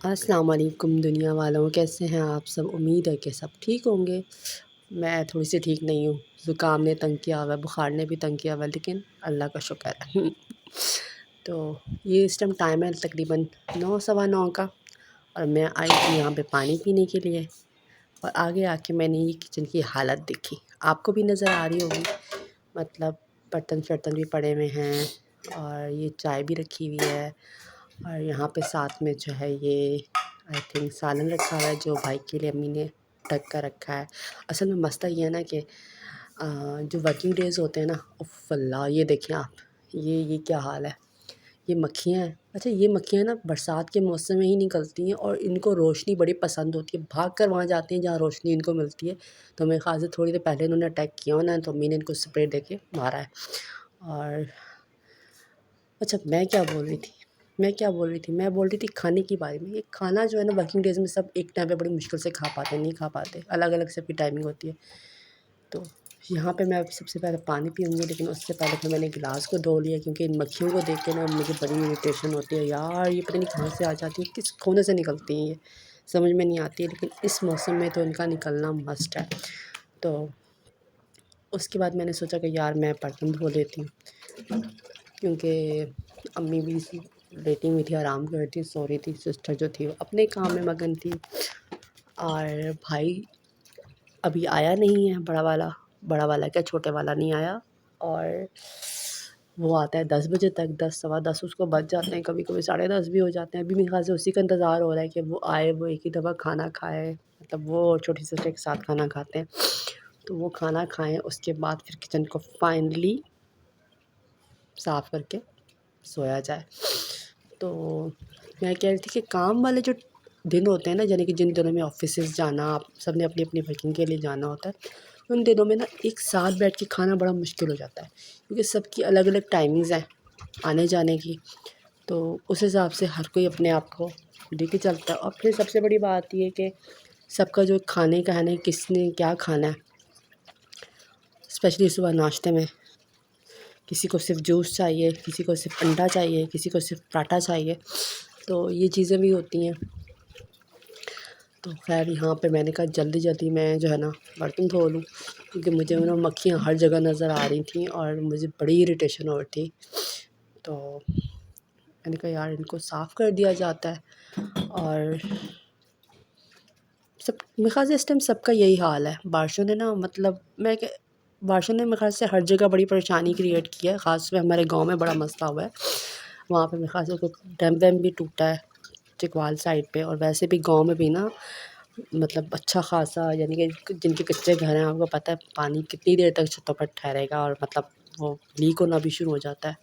السلام علیکم دنیا والوں، کیسے ہیں آپ سب؟ امید ہے کہ سب ٹھیک ہوں گے۔ میں تھوڑی سی ٹھیک نہیں ہوں، زکام نے تنگ کیا ہوا ہے، بخار نے بھی تنگ کیا ہوا ہے، لیکن اللہ کا شکر ہے۔ تو یہ اس ٹائم ہے تقریباً 9 سوا 9 کا، اور میں آئی تھی یہاں پہ پانی پینے کے لیے، اور آگے آ کے میں نے یہ کچن کی حالت دیکھی۔ آپ کو بھی نظر آ رہی ہوگی، مطلب برتن شرتن بھی پڑے ہوئے ہیں، اور یہ چائے بھی رکھی ہوئی ہے، اور یہاں پہ ساتھ میں جو ہے یہ آئی تھنک سالن رکھا ہوا ہے جو بھائی کے لیے امی نے ڈھک کر رکھا ہے۔ اصل میں مسئلہ یہ ہے نا کہ جو ورکنگ ڈیز ہوتے ہیں نا، اف اللہ، یہ دیکھیں آپ، یہ کیا حال ہے۔ یہ مکھیاں ہیں، اچھا یہ مکھیاں نا برسات کے موسم میں ہی نکلتی ہیں، اور ان کو روشنی بڑی پسند ہوتی ہے، بھاگ کر وہاں جاتے ہیں جہاں روشنی ان کو ملتی ہے۔ تو میرے خیال سے تھوڑی دیر پہلے انہوں نے اٹیک کیا ہونا ہے، تو امی نے ان کو اسپرے دے کے مارا ہے۔ اور اچھا میں بول رہی تھی کھانے کے بارے میں۔ یہ کھانا جو ہے نا ورکنگ ڈیز میں سب ایک ٹائم پہ بڑی مشکل سے کھا پاتے ہیں، نہیں کھا پاتے، الگ الگ سب کی ٹائمنگ ہوتی ہے۔ تو یہاں پہ میں سب سے پہلے پانی پیوں گی، لیکن اس سے پہلے پھر میں نے گلاس کو دھو لیا، کیونکہ ان مکھیوں کو دیکھ کے نا مجھے بڑی اریٹیشن ہوتی ہے یار، یہ پتہ نہیں کہاں سے آ جاتی ہیں، کس کونے سے نکلتی ہیں، یہ سمجھ میں نہیں آتی ہے، لیکن اس موسم میں تو ان کا نکلنا مسٹ ہے۔ تو اس کے بعد میں نے سوچا کہ یار میں برتن دھو لیتی ہوں، کیونکہ امی بھی لیٹی ہوئی تھی، آرام کر رہی تھی، سو رہی تھی، سسٹر جو تھی وہ اپنے کام میں مگن تھی، اور بھائی ابھی آیا نہیں ہے، بڑا والا کیا چھوٹے والا نہیں آیا، اور وہ آتا ہے 10 بجے تک، 10 سوا 10 اس کو بج جاتے ہیں، کبھی کبھی 10:30 بھی ہو جاتے ہیں۔ ابھی میرے خیال سے اسی کا انتظار ہو رہا ہے کہ وہ آئے، وہ ایک ہی دفعہ کھانا کھائے، مطلب وہ اور چھوٹی سسٹر کے ساتھ کھانا کھاتے ہیں، تو وہ کھانا کھائیں، اس کے بعد پھر کچن کو فائنلی صاف کر کے سویا جائے۔ تو میں کہہ رہی تھی کہ کام والے جو دن ہوتے ہیں نا، یعنی کہ جن دنوں میں آفیسز جانا، آپ سب نے اپنی اپنی ورکنگ کے لیے جانا ہوتا ہے، ان دنوں میں نا ایک ساتھ بیٹھ کے کھانا بڑا مشکل ہو جاتا ہے، کیونکہ سب کی الگ الگ ٹائمنگز ہیں آنے جانے کی، تو اس حساب سے ہر کوئی اپنے آپ کو لے کے چلتا ہے۔ اور پھر سب سے بڑی بات یہ کہ سب کا جو کھانے کا ہے نا، کس نے کیا کھانا ہے، اسپیشلی صبح ناشتے میں کسی کو صرف جوس چاہیے، کسی کو صرف انڈا چاہیے، کسی کو صرف پراٹھا چاہیے، تو یہ چیزیں بھی ہوتی ہیں۔ تو خیر یہاں پہ میں نے کہا جلدی جلدی میں جو ہے نا برتن دھو لوں، کیونکہ مجھے نا مکھیاں ہر جگہ نظر آ رہی تھیں، اور مجھے بڑی اریٹیشن ہو رہی تھی، تو میں نے کہا یار ان کو صاف کر دیا جاتا ہے۔ اور میرے خیال سے اس ٹائم سب کا یہی حال ہے، بارشوں نے نا مطلب بارشوں نے میرے خیال سے ہر جگہ بڑی پریشانی کریٹ کی ہے، خاص طور پہ ہمارے گاؤں میں بڑا مسئلہ ہوا ہے، وہاں پہ میرے خیال سے کوئی ڈیم ویم بھی ٹوٹا ہے چکوال سائڈ پہ، اور ویسے بھی گاؤں میں بھی نا مطلب اچھا خاصا، یعنی کہ جن کے کچے گھر ہیں آپ کو پتہ ہے پانی کتنی دیر تک چھتوں پر ٹھہرے گا، اور مطلب وہ لیک ہونا بھی شروع ہو جاتا ہے۔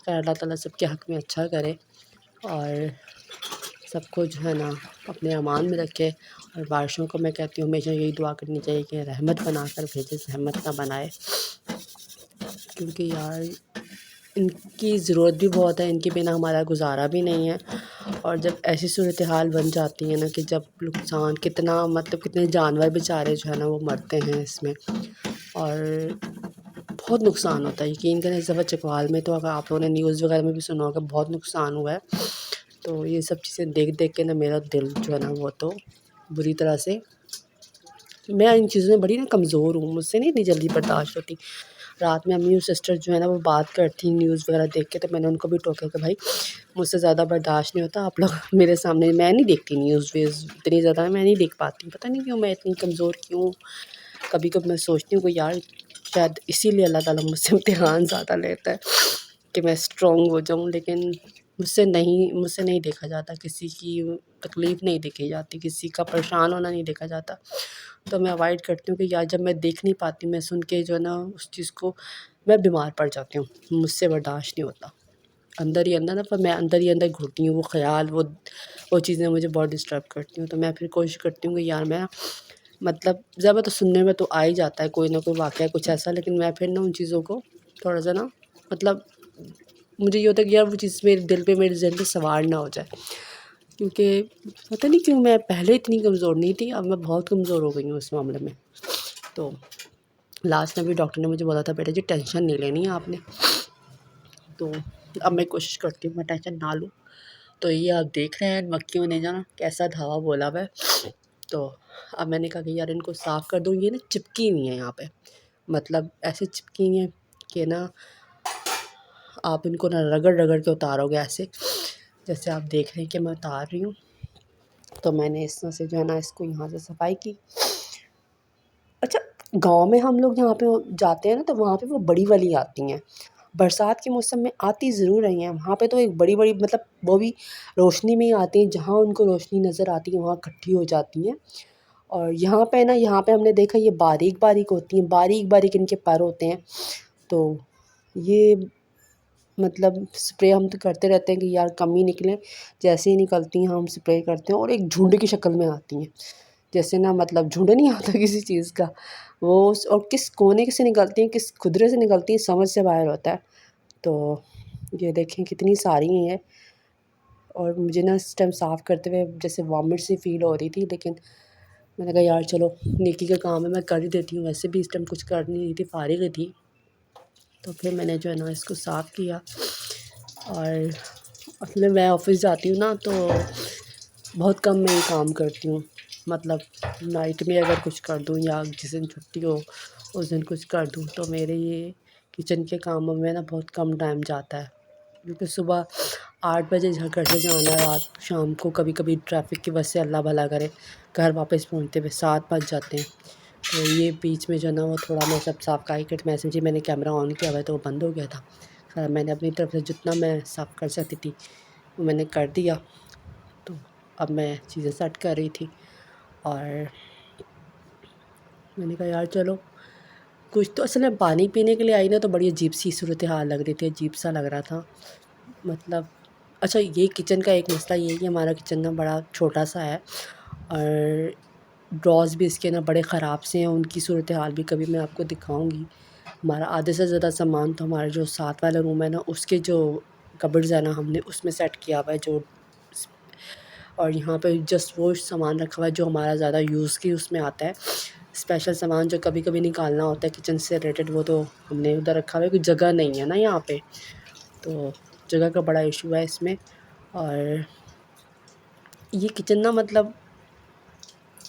خیر اللہ تعالیٰ سب کے حق میں اچھا کرے، اور سب کو جو ہے نا اپنے امان میں رکھے، اور بارشوں کو میں کہتی ہوں ہمیشہ یہی دعا کرنی چاہیے کہ رحمت بنا کر بھیجے، زحمت نہ بنائے، کیونکہ یار ان کی ضرورت بھی بہت ہے، ان کے بنا ہمارا گزارا بھی نہیں ہے۔ اور جب ایسی صورتحال بن جاتی ہے نا کہ جب نقصان کتنا، مطلب کتنے جانور بیچارے جو ہے نا وہ مرتے ہیں اس میں، اور بہت نقصان ہوتا ہے، یقین کریں اس دفعہ چکوال میں تو اگر آپ لوگوں نے نیوز وغیرہ میں بھی سنا ہوگا بہت نقصان ہوا ہے۔ تو یہ سب چیزیں دیکھ دیکھ کے نا میرا دل جو ہے نا وہ تو بری طرح سے، میں ان چیزوں میں بڑی نا کمزور ہوں، مجھ سے نہیں اتنی جلدی برداشت ہوتی۔ رات میں امی اور سسٹر جو ہے نا وہ بات کرتی ہیں نیوز وغیرہ دیکھ کے، تو میں نے ان کو بھی ٹوکا کہ بھائی مجھ سے زیادہ برداشت نہیں ہوتا، آپ لوگ میرے سامنے، میں نہیں دیکھتی نیوز ویوز اتنی زیادہ، میں نہیں دیکھ پاتی، پتہ نہیں کیوں میں اتنی کمزور کیوں۔ کبھی کبھی میں سوچتی ہوں کہ یار شاید اسی لیے اللہ تعالیٰ مجھ سے امتحان زیادہ لیتا ہے کہ میں اسٹرانگ ہو جاؤں، لیکن مجھ سے نہیں دیکھا جاتا، کسی کی تکلیف نہیں دیکھی جاتی، کسی کا پریشان ہونا نہیں دیکھا جاتا، تو میں اوائڈ کرتی ہوں کہ یار جب میں دیکھ نہیں پاتی، میں سن کے جو ہے نا اس چیز کو میں بیمار پڑ جاتی ہوں، مجھ سے برداشت نہیں ہوتا، اندر ہی اندر نا، پر میں اندر ہی اندر گھٹتی ہوں، وہ خیال وہ چیزیں مجھے بہت ڈسٹرب کرتی ہوں، تو میں پھر کوشش کرتی ہوں کہ یار میں مطلب زیادہ تو سننے میں تو آ ہی جاتا ہے کوئی نہ کوئی واقعہ کچھ ایسا، لیکن میں پھر نا ان چیزوں کو تھوڑا سا نا مطلب مجھے یہ ہوتا ہے کہ یار وہ چیز میرے دل پہ، میرے ذہن پہ سوار نہ ہو جائے، کیونکہ پتہ نہیں کیوں میں پہلے اتنی کمزور نہیں تھی، اب میں بہت کمزور ہو گئی ہوں اس معاملے میں۔ تو لاسٹ میں بھی ڈاکٹر نے مجھے بولا تھا بیٹا جی ٹینشن نہیں لینی ہے آپ نے، تو اب میں کوشش کرتی ہوں میں ٹینشن نہ لوں، تو یہ آپ دیکھ رہے ہیں مکھیوں نے جانا کیسا دھاوا بولا ہوا ہے. تو اب میں نے کہا کہ یار ان کو صاف کر دوں. یہ نا چپکی ہوئی ہیں یہاں پہ، مطلب ایسے چپکی ہیں کہ نا آپ ان کو نا رگڑ رگڑ کے اتارو گے ایسے، جیسے آپ دیکھ رہے ہیں کہ میں اتار رہی ہوں. تو میں نے اس طرح سے جو ہے نا اس کو یہاں سے صفائی کی. اچھا، گاؤں میں ہم لوگ جہاں پہ جاتے ہیں نا تو وہاں پہ وہ بڑی والی آتی ہیں. برسات کے موسم میں آتی ضرور رہی ہیں وہاں پہ، تو ایک بڑی بڑی مطلب وہ بھی روشنی میں ہی آتی ہیں، جہاں ان کو روشنی نظر آتی ہے وہاں اکٹھی ہو جاتی ہیں. اور یہاں پہ نا، یہاں پہ ہم نے دیکھا یہ باریک باریک ہوتی ہیں، باریک باریک ان کے پر ہوتے ہیں. تو یہ مطلب سپرے ہم تو کرتے رہتے ہیں کہ یار کم ہی نکلیں، جیسے ہی نکلتی ہیں ہم سپرے کرتے ہیں. اور ایک جھنڈ کی شکل میں آتی ہیں، جیسے نا مطلب جھنڈ نہیں آتا کسی چیز کا وہ، اور کس کونے سے نکلتی ہیں، کس کھدرے سے نکلتی ہیں، سمجھ سے باہر ہوتا ہے. تو یہ دیکھیں کتنی ساری ہیں. اور مجھے نا اس ٹائم صاف کرتے ہوئے جیسے وامٹ سی فیل ہو رہی تھی، لیکن میں نے کہا یار چلو نیکی کا کام ہے، میں کر ہی دیتی ہوں. ویسے بھی اس ٹائم کچھ کر نہیں رہی تھی، فارغ ہی تھی. تو پھر میں نے جو ہے نا اس کو صاف کیا. اور اصل میں آفس جاتی ہوں نا تو بہت کم میں یہ کام کرتی ہوں. مطلب نائٹ میں اگر کچھ کر دوں یا جس دن چھٹی ہو اس دن کچھ کر دوں، تو میرے یہ کچن کے کاموں میں نا بہت کم ٹائم جاتا ہے. کیونکہ صبح 8 بجے گھر سے جانا، رات شام کو کبھی کبھی ٹریفک کی وجہ سے اللہ بھلا کرے گھر واپس پہنچتے ہوئے 7 بج جاتے ہیں. تو یہ بیچ میں جو ہے نا وہ تھوڑا میں سب صاف کر کے میں نے کیمرہ آن کیا ہوا ہے تو وہ بند ہو گیا تھا. خیر میں نے اپنی طرف سے جتنا میں صاف کر سکتی تھی وہ میں نے کر دیا. تو اب میں چیزیں سیٹ کر رہی تھی، اور میں نے کہا یار چلو کچھ تو، اصل میں پانی پینے کے لیے آئی نا تو بڑی عجیب سی صورتحال لگ رہی تھی، عجیب سا لگ رہا تھا. مطلب اچھا، یہ کچن کا ایک مسئلہ یہ ہے کہ ہمارا کچن نا بڑا چھوٹا سا ہے، اور ڈراز بھی اس کے نا بڑے خراب سے ہیں. ان کی صورتحال بھی کبھی میں آپ کو دکھاؤں گی. ہمارا آدھے سے زیادہ سامان تو ہمارا جو ساتھ والا روم ہے نا اس کے جو کبرڈز ہے نا ہم نے اس میں سیٹ کیا ہوا ہے جو، اور یہاں پہ جسٹ وہ سامان رکھا ہوا ہے جو ہمارا زیادہ یوز کی اس میں آتا ہے. اسپیشل سامان جو کبھی کبھی نکالنا ہوتا ہے کچن سے ریلیٹڈ وہ تو ہم نے ادھر رکھا ہوا ہے، کوئی جگہ نہیں ہے نا یہاں پہ، تو جگہ کا بڑا ایشو ہے اس میں. اور یہ کچن نا مطلب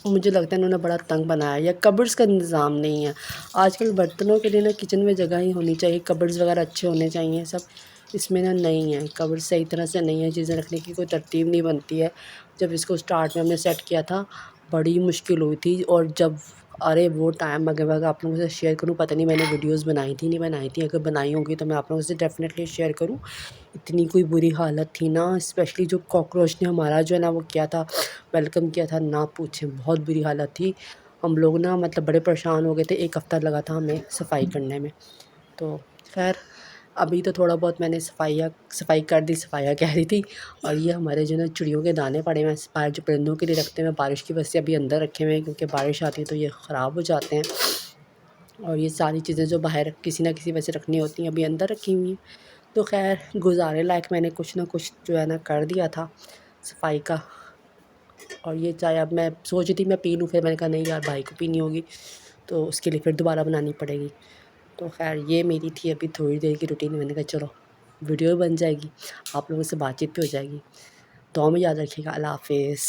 مجھے لگتا ہے انہوں نے بڑا تنگ بنایا ہے، یا کبرڈز کا انتظام نہیں ہے. آج کل برتنوں کے لیے نا کچن میں جگہ ہی ہونی چاہیے، کبرڈز وغیرہ اچھے ہونے چاہیے سب. اس میں نا نہیں ہے، کبرڈ صحیح طرح سے نہیں ہے، چیزیں رکھنے کی کوئی ترتیب نہیں بنتی ہے. جب اس کو اسٹارٹ میں ہم نے سیٹ کیا تھا بڑی مشکل ہوئی تھی. اور جب ارے وہ ٹائم اگر آپ لوگوں سے شیئر کروں، پتہ نہیں میں نے ویڈیوز بنائی تھی نہیں بنائی تھی، اگر بنائی ہوگی تو میں آپ لوگوں سے ڈیفینیٹلی شیئر کروں. اتنی کوئی بری حالت تھی نا، اسپیشلی جو کاکروچ نے ہمارا جو ہے نا وہ کیا تھا، ویلکم کیا تھا، نہ پوچھیں، بہت بری حالت تھی. ہم لوگ نا مطلب بڑے پریشان ہو گئے تھے، 1 ہفتہ لگا تھا ہمیں صفائی کرنے میں. تو خیر ابھی تو تھوڑا بہت میں نے صفائی کر دی، صفائیاں کہہ رہی تھی. اور یہ ہمارے جو نا چڑیوں کے دانے پڑے ہوئے ہیں باہر، جو پرندوں کے لیے رکھتے ہیں، بارش کی وجہ سے ابھی اندر رکھے ہوئے ہیں کیونکہ بارش آتی ہے تو یہ خراب ہو جاتے ہیں. اور یہ ساری چیزیں جو باہر کسی نہ کسی وجہ سے رکھنی ہوتی ہیں ابھی اندر رکھی ہوئی ہیں. تو خیر گزارے لائق میں نے کچھ نہ کچھ جو ہے نا کر دیا تھا صفائی کا. اور یہ چائے اب میں سوچ رہی تھی میں پی لوں، پھر میں نے کہا نہیں یار بھائی کو پینی ہوگی تو اس کے لیے پھر دوبارہ بنانی پڑے گی. تو خیر یہ میری تھی ابھی تھوڑی دیر کی روٹین. میں نے کہا چلو ویڈیو بن جائے گی، آپ لوگوں سے بات چیت بھی ہو جائے گی. دعا میں یاد رکھیے گا. اللہ حافظ.